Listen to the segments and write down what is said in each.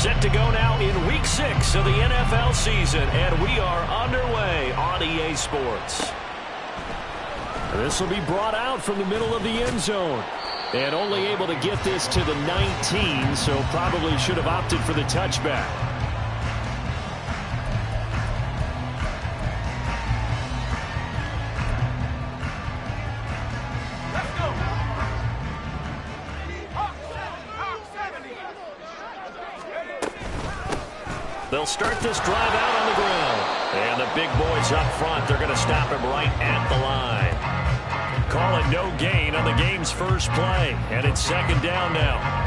Set to go now in Week 6 of the NFL season, and we are underway on EA Sports. This will be brought out from the middle of the end zone. And only able to get this to the 19, so probably should have opted for the touchback. They'll start this drive out on the ground. And the big boys up front, they're going to stop him right at the line. Call it no gain on the game's first play. And it's second down now.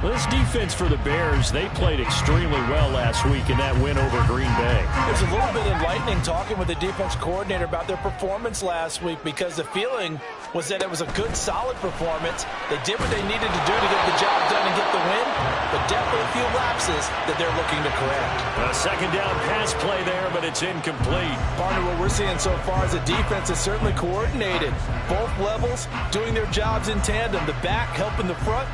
This defense for the Bears, they played extremely well last week in that win over Green Bay. There's a little bit enlightening talking with the defense coordinator about their performance last week, because the feeling was that it was a good, solid performance. They did what they needed to do to get the job done and get the win, but definitely a few lapses that they're looking to correct. A second down pass play there, but it's incomplete. Partner, what we're seeing so far is the defense is certainly coordinated. Both levels doing their jobs in tandem. The back helping the front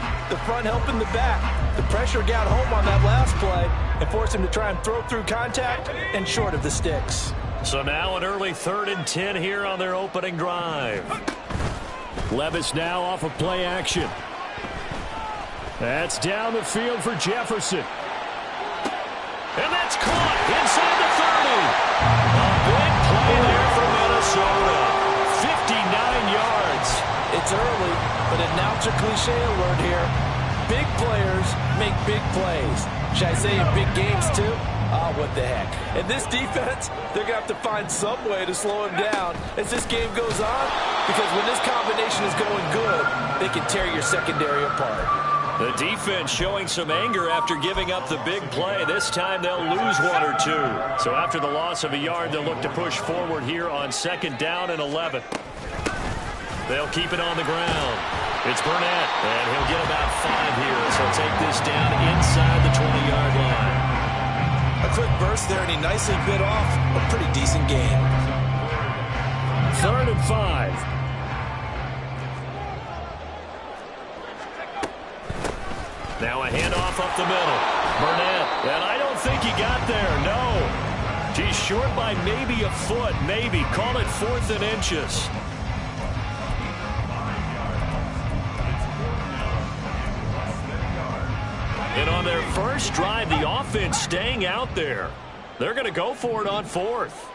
helping the back. The pressure got home on that last play and forced him to try and throw through contact and short of the sticks. So now an early 3rd and 10 here on their opening drive. Levis now off of play action. That's down the field for Jefferson. And that's caught inside the 30. A big play there for Minnesota. 59 yards. It's early, but announcer cliche alert here. Big players make big plays. Should I say in big games too? Oh, what the heck. And this defense, they're going to have to find some way to slow him down as this game goes on, because when this combination is going good, they can tear your secondary apart. The defense showing some anger after giving up the big play. This time they'll lose 1 or 2. So after the loss of a yard, they'll look to push forward here on 2nd down and 11. They'll keep it on the ground. It's Burnett, and he'll get about 5 here as he'll take this down inside the 20-yard line. A quick burst there, and he nicely bit off a pretty decent gain. 3rd and 5. Now a handoff up the middle. Burnett, and I don't think he got there, no. He's short by maybe a foot, maybe. Call it 4th and inches. And on their first drive, the offense staying out there. They're going to go for it on 4th.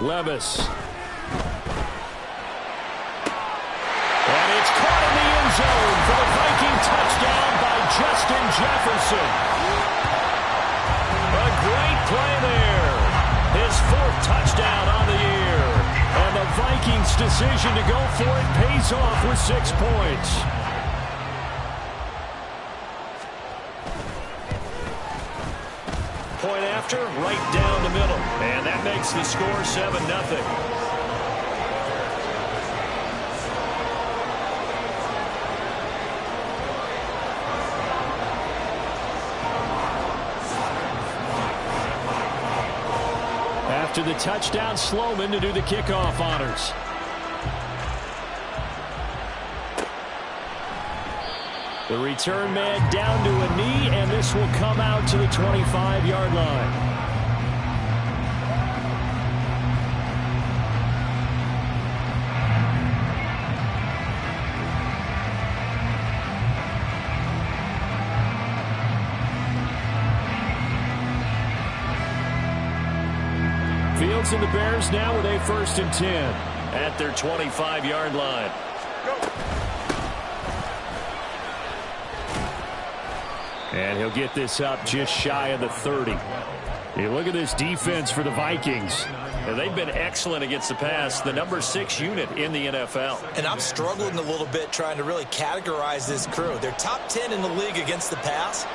Levis. And it's caught in the end zone for the Viking touchdown by Justin Jefferson. A great play there. His 4th touchdown on the year. And the Vikings' decision to go for it pays off with 6 points. Point after, right down the middle. And that makes the score 7-0. After the touchdown, Sloman to do the kickoff honors. The return man down to a knee, and this will come out to the 25-yard line. Fields and the Bears now with a 1st and 10 at their 25-yard line. And he'll get this up just shy of the 30. You look at this defense for the Vikings. And they've been excellent against the pass, the number 6 unit in the NFL. And I'm struggling a little bit trying to really categorize this crew. They're top 10 in the league against the pass,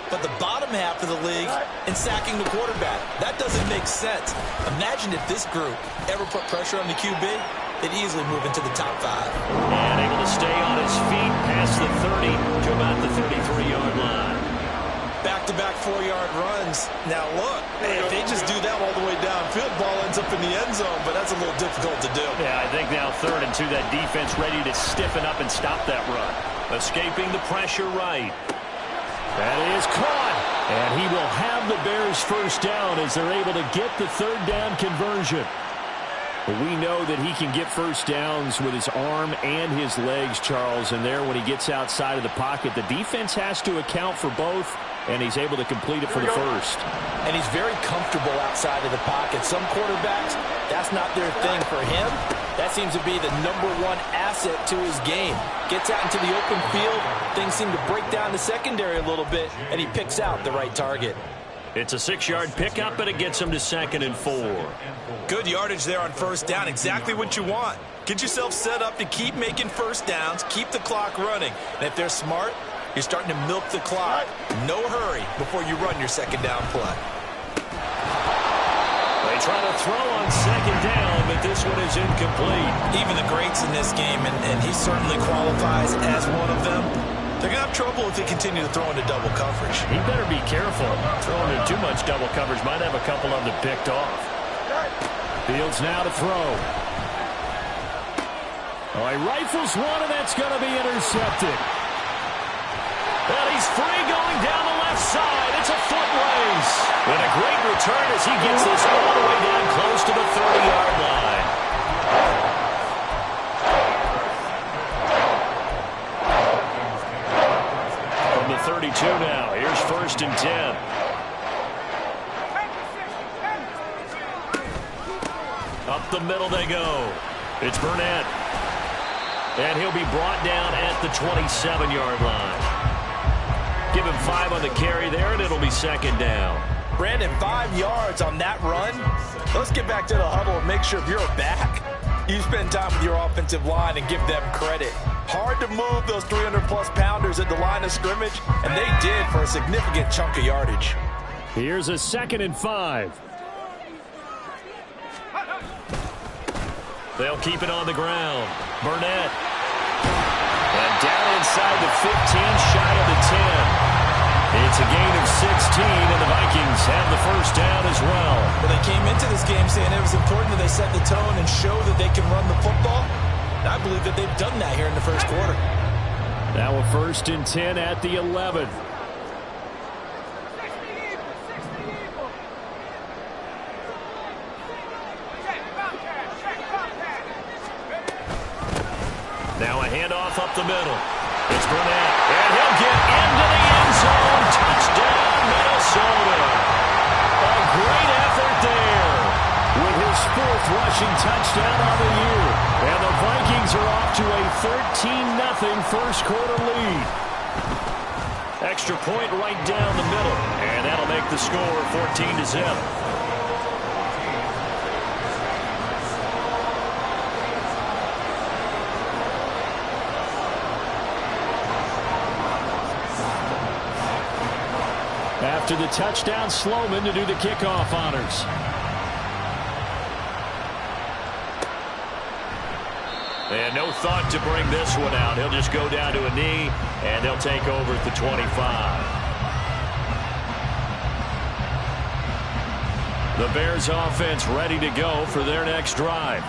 but the bottom half of the league in sacking the quarterback. That doesn't make sense. Imagine if this group ever put pressure on the QB, they'd easily move into the top 5. And able to stay on his feet past the 30 to about the 33-yard line. Back back-to-back 4-yard runs. Now, look, if they just do that all the way downfield, ball ends up in the end zone, but that's a little difficult to do. Yeah, I think now 3rd and 2, that defense ready to stiffen up and stop that run. Escaping the pressure right. That is caught. And he will have the Bears first down as they're able to get the 3rd down conversion. But we know that he can get first downs with his arm and his legs, Charles. And there, when he gets outside of the pocket, the defense has to account for both, and he's able to complete it for the first. And he's very comfortable outside of the pocket. Some quarterbacks, that's not their thing. For him, that seems to be the #1 asset to his game. Gets out into the open field, things seem to break down the secondary a little bit, and he picks out the right target. It's a 6-yard pickup, and it gets him to 2nd and 4. Good yardage there on first down. Exactly what you want. Get yourself set up to keep making first downs, keep the clock running. And if they're smart, you're starting to milk the clock. No hurry before you run your 2nd down play. They try to throw on 2nd down, but this one is incomplete. Even the greats in this game, and he certainly qualifies as one of them, they're going to have trouble if they continue to throw into double coverage. He better be careful. Throwing into too much double coverage might have a couple of them picked off. Fields now to throw. Oh, he rifles one, and that's going to be intercepted. And he's free going down the left side. It's a foot race. And a great return as he gets this all the way down close to the 30-yard line. From the 32 now, here's 1st and 10. Up the middle they go. It's Burnett. And he'll be brought down at the 27-yard line. Give him 5 on the carry there, and it'll be 2nd down. Brandon, 5 yards on that run. Let's get back to the huddle and make sure if you're back, you spend time with your offensive line and give them credit. Hard to move those 300-plus pounders at the line of scrimmage, and they did for a significant chunk of yardage. Here's a 2nd and 5. They'll keep it on the ground. Burnett. And down inside the 15, shy of the 10. It's a gain of 16, and the Vikings have the first down as well. Well, they came into this game saying it was important that they set the tone and show that they can run the football. And I believe that they've done that here in the first quarter. Now a 1st and 10 at the 11. Now a handoff up the middle. It's Burnett, and he'll get into the end zone. Touchdown, Minnesota. A great effort there with his 4th rushing touchdown on the year. And the Vikings are off to a 13-0 first quarter lead. Extra point right down the middle, and that'll make the score 14-0. After the touchdown, Sloman to do the kickoff honors. And no thought to bring this one out. He'll just go down to a knee, and they'll take over at the 25. The Bears offense ready to go for their next drive.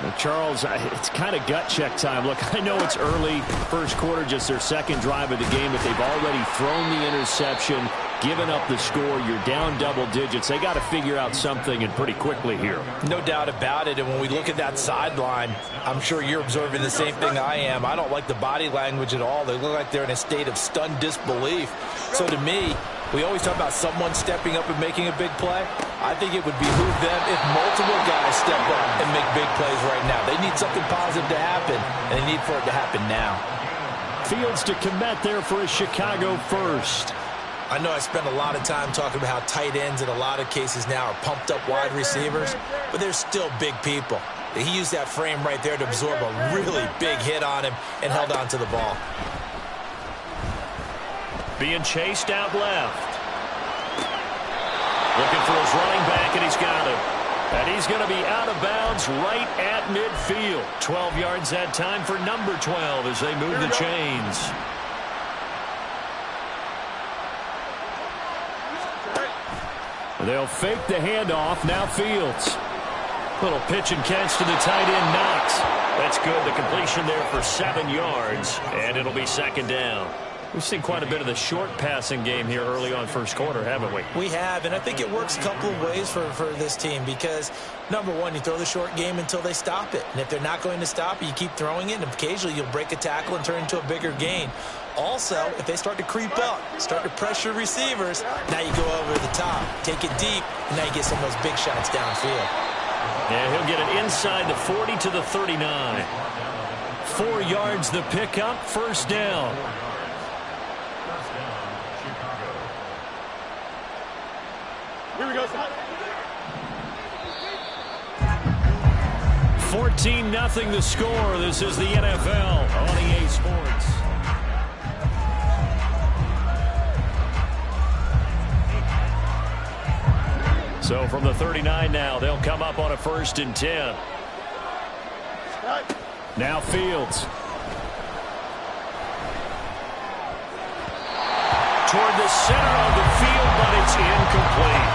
Well, Charles, it's kind of gut check time. Look, I know it's early, first quarter, just their 2nd drive of the game, but they've already thrown the interception, given up the score. You're down double digits. They got to figure out something, and pretty quickly here. No doubt about it. And when we look at that sideline, I'm sure you're observing the same thing I am. I don't like the body language at all. They look like they're in a state of stunned disbelief. So to me, we always talk about someone stepping up and making a big play. I think it would behoove them if multiple guys step up and make big plays right now. They need something positive to happen, and they need for it to happen now. Fields to commit there for a Chicago first. I know I spend a lot of time talking about how tight ends in a lot of cases now are pumped up wide receivers, but they're still big people. He used that frame right there to absorb a really big hit on him and held on to the ball. Being chased out left. Looking for his running back, and he's got him. And he's going to be out of bounds right at midfield. 12 yards that time for number 12 as they move the chains. They'll fake the handoff. Now Fields. Little pitch and catch to the tight end, Knox. That's good. The completion there for 7 yards, and it'll be second down. We've seen quite a bit of the short passing game here early on first quarter, haven't we? We have, and I think it works a couple of ways for this team because, number one, you throw the short game until they stop it. And if they're not going to stop it, you keep throwing it, and occasionally you'll break a tackle and turn it into a bigger gain. Also, if they start to creep up, start to pressure receivers, now you go over the top, take it deep, and now you get some of those big shots downfield. And he'll get it inside the 40 to the 39. 4 yards the pickup, first down. Here we go. 14-0 the score. This is the NFL on EA Sports. So from the 39 now, they'll come up on a 1st and 10. Now Fields. Toward the center of the field, but it's incomplete.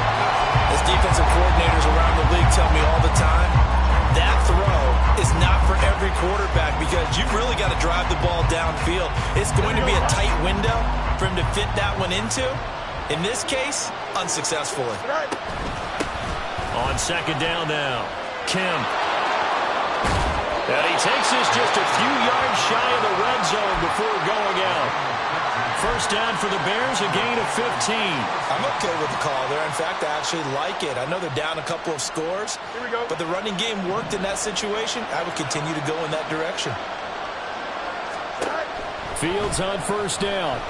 As defensive coordinators around the league tell me all the time, that throw is not for every quarterback because you've really got to drive the ball downfield. It's going to be a tight window for him to fit that one into. In this case, unsuccessfully. On second down now, Kemp. And he takes this just a few yards shy of the red zone before going out. First down for the Bears, a gain of 15. I'm okay with the call there. In fact, I actually like it. I know they're down a couple of scores, but the running game worked in that situation. I would continue to go in that direction. Fields on first down.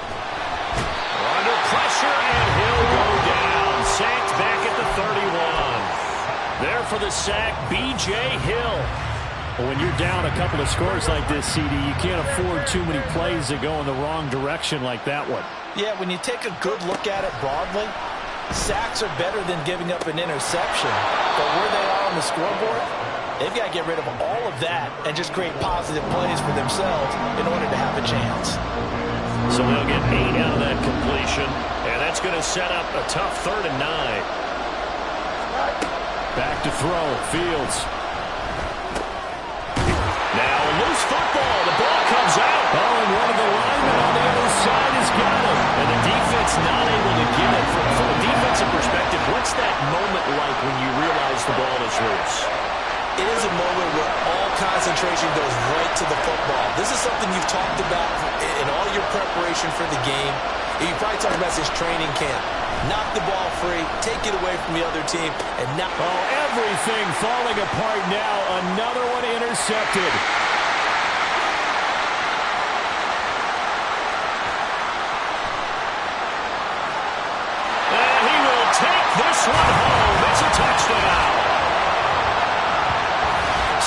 Under pressure, and he'll go down. Sacked back at the 31. There for the sack, B.J. Hill. Well, when you're down a couple of scores like this, CD, you can't afford too many plays that go in the wrong direction like that one. Yeah, when you take a good look at it broadly, sacks are better than giving up an interception. But where they are on the scoreboard, they've got to get rid of all of that and just create positive plays for themselves in order to have a chance. So they'll get 8 out of that completion, and that's going to set up a tough 3rd and 9. Back to throw, Fields. Now a loose football. The ball comes out. Oh, and one of the linemen on the other side has got him. And the defense not able to get it. From a defensive perspective, what's that moment like when you realize the ball is loose? It is a moment where all concentration goes right to the football. This is something you've talked about in all your preparation for the game. You probably talked about this training camp. Knock the ball free, take it away from the other team, and now... Oh, everything falling apart now. Another one intercepted. And he will take this one home. It's a touchdown.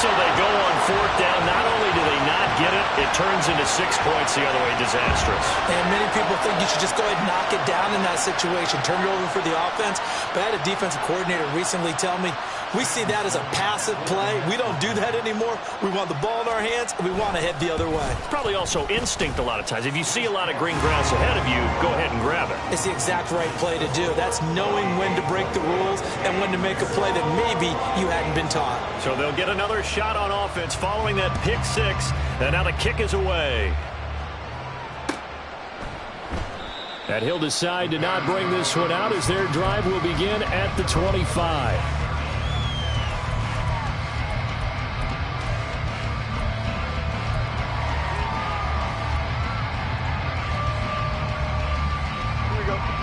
So they go on 4th down. Not only do they not get it, it turns into 6 points the other way. Disastrous. And many people think you should just go ahead and knock it down in that situation. Turn it over for the offense. But I had a defensive coordinator recently tell me, we see that as a passive play. We don't do that anymore. We want the ball in our hands, and we want to head the other way. Probably also instinct a lot of times. If you see a lot of green grass ahead of you, go ahead and grab it. It's the exact right play to do. That's knowing when to break the rules and when to make a play that maybe you hadn't been taught. So they'll get another shot on offense following that pick 6, and now the kick is away. And he'll decide to not bring this one out as their drive will begin at the 25.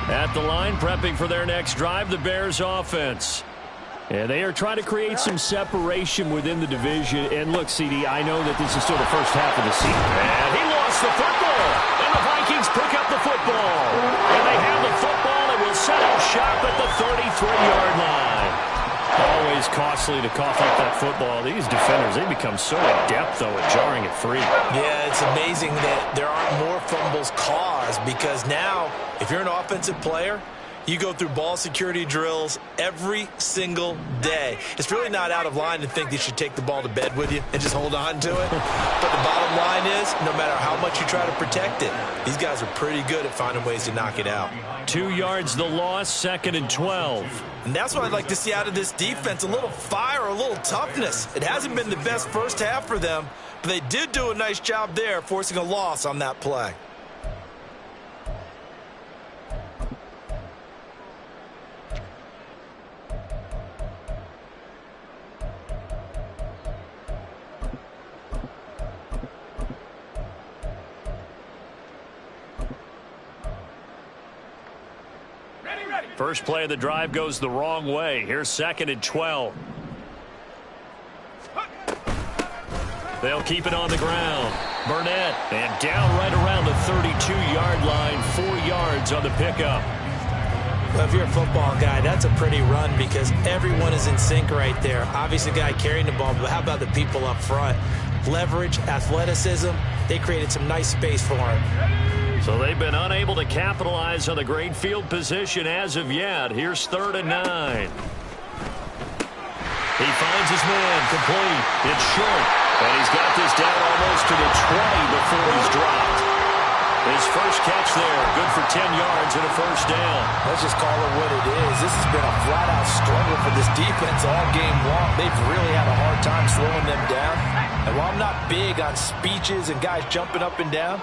At the line, prepping for their next drive, the Bears offense. And they are trying to create some separation within the division. And look, CD, I know that this is still the first half of the season. And he lost the football. And the Vikings pick up the football. And they have the football and will set up shop at the 33-yard line. Always costly to cough up that football. These defenders, they become so adept, though, at jarring it free. Yeah, it's amazing that there aren't more fumbles caused because now, if you're an offensive player, You go through ball security drills every single day. It's really not out of line to think you should take the ball to bed with you and just hold on to it. But the bottom line is, no matter how much you try to protect it, these guys are pretty good at finding ways to knock it out. 2 yards the loss, 2nd and 12. And that's what I'd like to see out of this defense, a little fire, a little toughness. It hasn't been the best first half for them, but they did do a nice job there, forcing a loss on that play. First play of the drive goes the wrong way. Here's 2nd and 12. They'll keep it on the ground. Burnett, and down right around the 32-yard line, 4 yards on the pickup. Well, if you're a football guy, that's a pretty run because everyone is in sync right there. Obviously, the guy carrying the ball, but how about the people up front? Leverage, athleticism, they created some nice space for him. So they've been unable to capitalize on the great field position as of yet. Here's 3rd and 9. He finds his man, complete. It's short, and he's got this down almost to the 20 before he's dropped. His first catch there, good for 10 yards and a first down. Let's just call it what it is. This has been a flat-out struggle for this defense all game long. They've really had a hard time slowing them down. And while I'm not big on speeches and guys jumping up and down,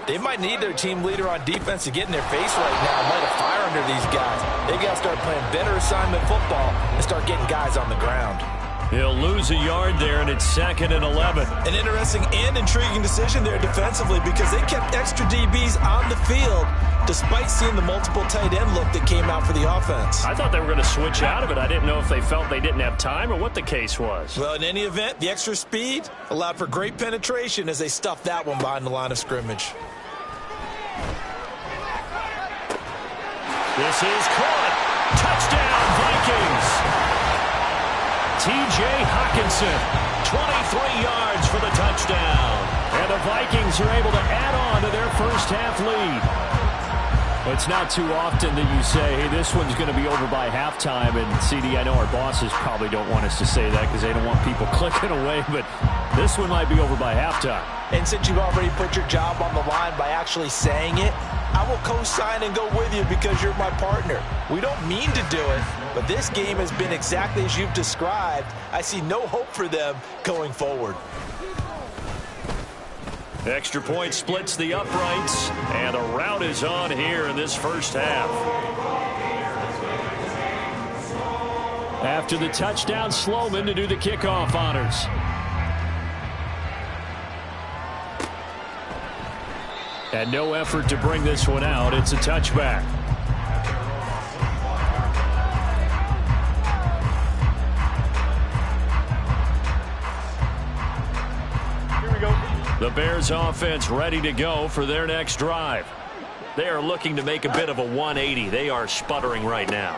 they might need their team leader on defense to get in their face right now and light a fire under these guys. They got to start playing better assignment football and start getting guys on the ground. He'll lose a yard there, and it's 2nd and 11. An interesting and intriguing decision there defensively because they kept extra DBs on the field despite seeing the multiple tight end look that came out for the offense. I thought they were going to switch out of it. I didn't know if they felt they didn't have time or what the case was. Well, in any event, the extra speed allowed for great penetration as they stuffed that one behind the line of scrimmage. This is caught. Touchdown, Vikings. T.J. Hockenson, 23 yards for the touchdown. And the Vikings are able to add on to their first half lead. It's not too often that you say, hey, this one's going to be over by halftime. And, CD, I know our bosses probably don't want us to say that because they don't want people clicking away. But this one might be over by halftime. And since you've already put your job on the line by actually saying it, I will co-sign and go with you because you're my partner. We don't mean to do it, but this game has been exactly as you've described. I see no hope for them going forward. Extra point splits the uprights, and a rout is on here in this first half. After the touchdown, Sloman to do the kickoff honors. And no effort to bring this one out. It's a touchback. Here we go. The Bears offense ready to go for their next drive. They are looking to make a bit of a 180. They are sputtering right now.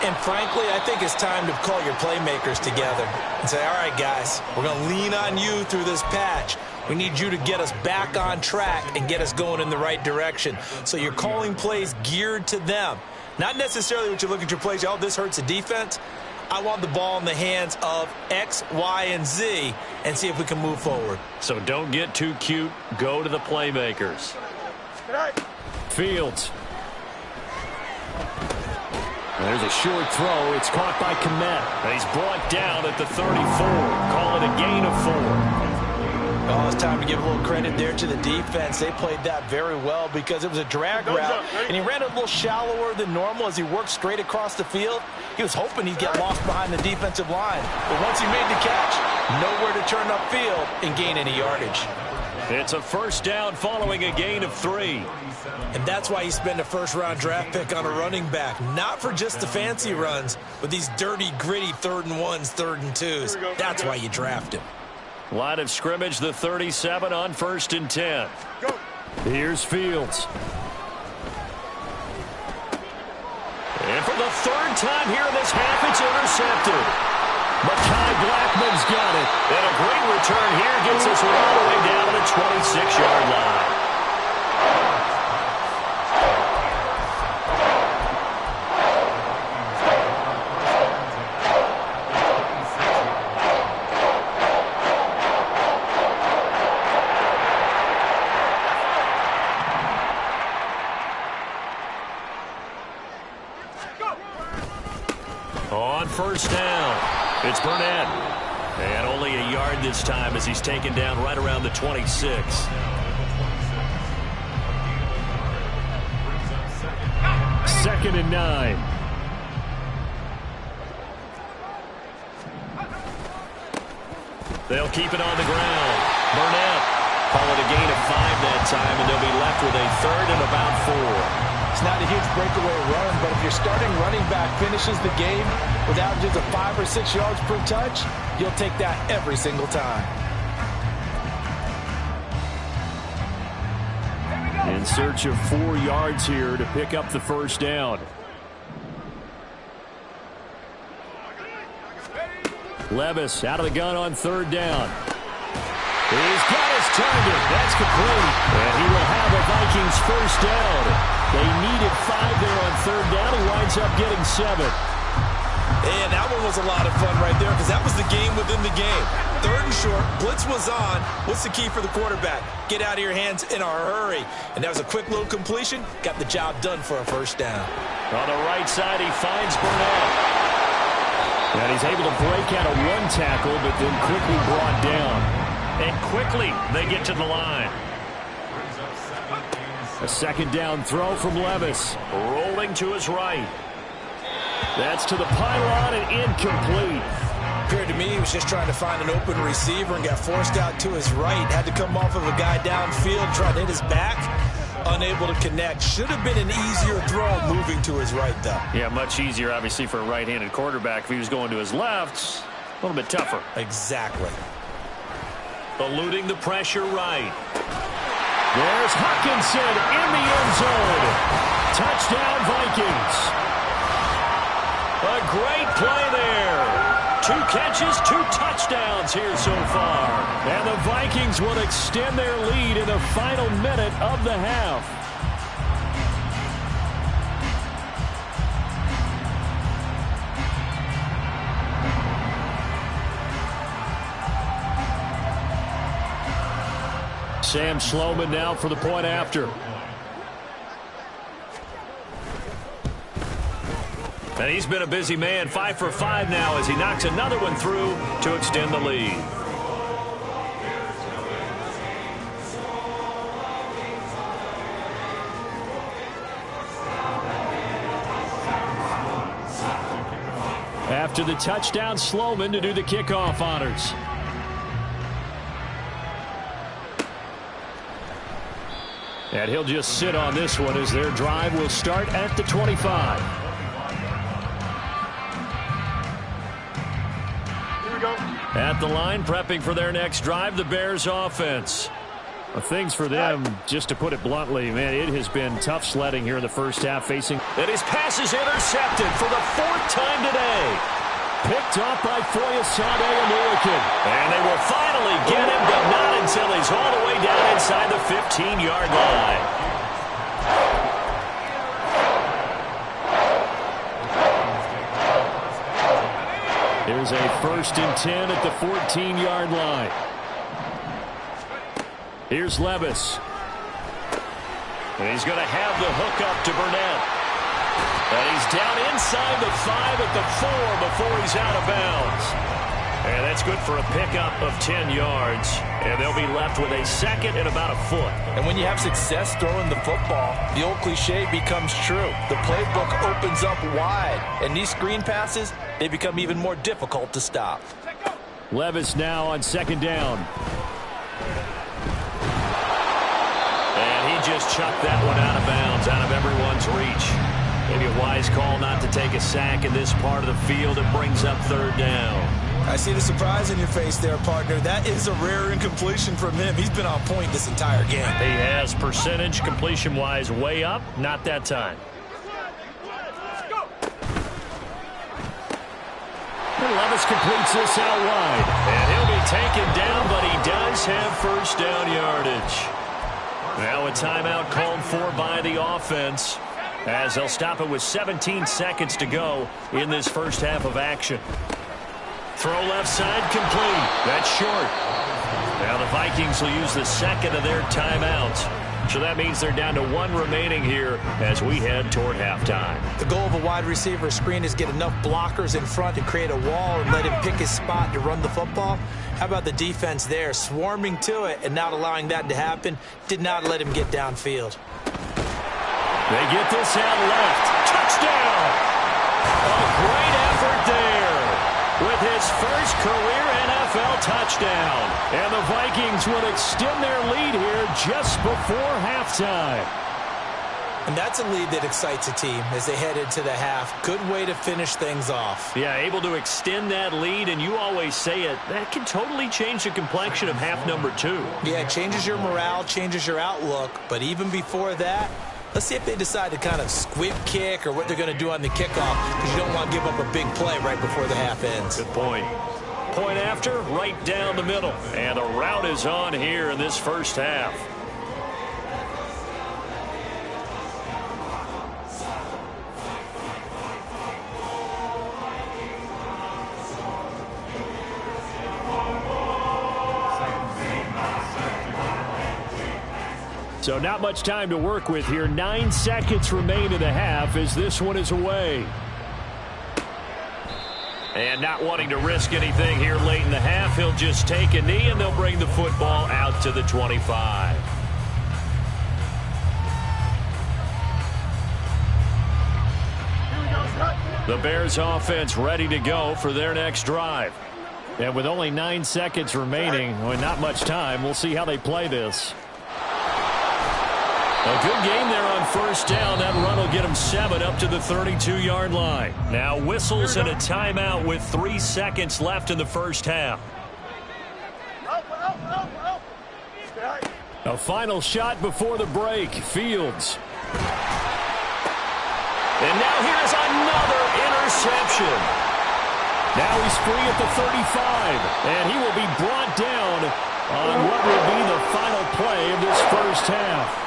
And frankly, I think it's time to call your playmakers together and say, all right, guys, we're going to lean on you through this patch. We need you to get us back on track and get us going in the right direction. So you're calling plays geared to them. Not necessarily what you look at your plays, oh, this hurts the defense. I want the ball in the hands of X, Y, and Z and see if we can move forward. So don't get too cute. Go to the playmakers. Good night. Fields. There's a short throw. It's caught by Kmet. He's brought down at the 34. Call it a gain of 4. Oh, it's time to give a little credit there to the defense. They played that very well because it was a drag route, and he ran a little shallower than normal as he worked straight across the field. He was hoping he'd get lost behind the defensive line. But once he made the catch, nowhere to turn upfield and gain any yardage. It's a first down following a gain of 3. And that's why you spend a first-round draft pick on a running back. Not for just the fancy runs, but these dirty, gritty 3rd and 1s, 3rd and 2s. That's why you draft him. Line of scrimmage, the 37 on 1st and 10. Go. Here's Fields. And for the 3rd time here in this half, it's intercepted. Mekhi Blackmon's got it. And a great return here gets us all the way down to the 26-yard line. first down. It's Burnett. And only a yard this time as he's taken down right around the 26. Second and 9. They'll keep it on the ground. Burnett. Call it a gain of 5 that time, and they'll be left with a third and about 4. It's not a huge breakaway run, but if your starting running back finishes the game with averages of 5 or 6 yards per touch, you'll take that every single time. In search of 4 yards here to pick up the first down. Levis out of the gun on third down. He's got his target. That's complete. And he will have a Vikings first down. They needed 5 there on third down. He winds up getting 7. And that one was a lot of fun right there because that was the game within the game. Third and short, blitz was on. What's the key for the quarterback? Get out of your hands in a hurry. And that was a quick little completion. Got the job done for a first down. On the right side, he finds Burnett. And he's able to break out of 1 tackle, but then quickly brought down. And quickly, they get to the line. A second down throw from Levis. Rolling to his right. That's to the pylon and incomplete. Appeared to me he was just trying to find an open receiver and got forced out to his right. Had to come off of a guy downfield, try to hit his back. Unable to connect. Should have been an easier throw moving to his right, though. Yeah, much easier, obviously, for a right-handed quarterback. If he was going to his left, a little bit tougher. Exactly. Eluding the pressure right. There's Hockenson in the end zone. Touchdown, Vikings. A great play there. 2 catches, 2 touchdowns here so far. And the Vikings will extend their lead in the final minute of the half. Sam Sloman now for the point after. And he's been a busy man, 5 for 5 now as he knocks another one through to extend the lead. After the touchdown, Sloman to do the kickoff honors. And he'll just sit on this one as their drive will start at the 25. At the line, prepping for their next drive, the Bears offense. Well, things for them, just to put it bluntly, man, it has been tough sledding here in the first half facing. And his pass is intercepted for the 4th time today. Picked off by Foyesade American. And they will finally get him, but not until he's all the way down inside the 15-yard line. Here's a 1st and 10 at the 14-yard line. Here's Levis. And he's going to have the hook up to Burnett. And he's down inside the 5 at the 4 before he's out of bounds. And that's good for a pickup of 10 yards. And they'll be left with a 2nd and about a foot. And when you have success throwing the football, the old cliche becomes true. The playbook opens up wide. And these screen passes, they become even more difficult to stop. Levis now on 2nd down. And he just chucked that one out of bounds, out of everyone's reach. Maybe a wise call not to take a sack in this part of the field. It brings up 3rd down. I see the surprise in your face there, partner. That is a rare incompletion from him. He's been on point this entire game. He has percentage completion-wise way up. Not that time. Levis completes this out wide. And he'll be taken down, but he does have first down yardage. Now a timeout called for by the offense as they'll stop it with 17 seconds to go in this first half of action. Throw left side complete. That's short. Now the Vikings will use the 2nd of their timeouts. So that means they're down to 1 remaining here as we head toward halftime. The goal of a wide receiver screen is get enough blockers in front to create a wall and let him pick his spot to run the football. How about the defense there, swarming to it and not allowing that to happen? Did not let him get downfield. They get this out left. Touchdown! A great effort there with his first career NFL touchdown. And the Vikings would extend their lead here just before halftime. And that's a lead that excites a team as they head into the half. Good way to finish things off. Yeah, able to extend that lead, and you always say it, that can totally change the complexion of half number 2. Yeah, it changes your morale, changes your outlook. But even before that, let's see if they decide to kind of squib kick or what they're going to do on the kickoff, because you don't want to give up a big play right before the half ends. Good point. Point after, right down the middle. And a rout is on here in this first half. So not much time to work with here. 9 seconds remain in the half as this one is away. And not wanting to risk anything here late in the half, he'll just take a knee and they'll bring the football out to the 25. The Bears offense ready to go for their next drive. And with only 9 seconds remaining, well, not much time, we'll see how they play this. A good game there on first down. That run will get them 7 up to the 32-yard line. Now whistles and a timeout with 3 seconds left in the first half. A final shot before the break. Fields. And now here's another interception. Now he's free at the 35. And he will be brought down on what will be the final play of this first half.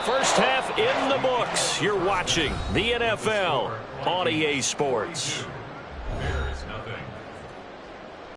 First half in the books. You're watching the NFL on EA Sports.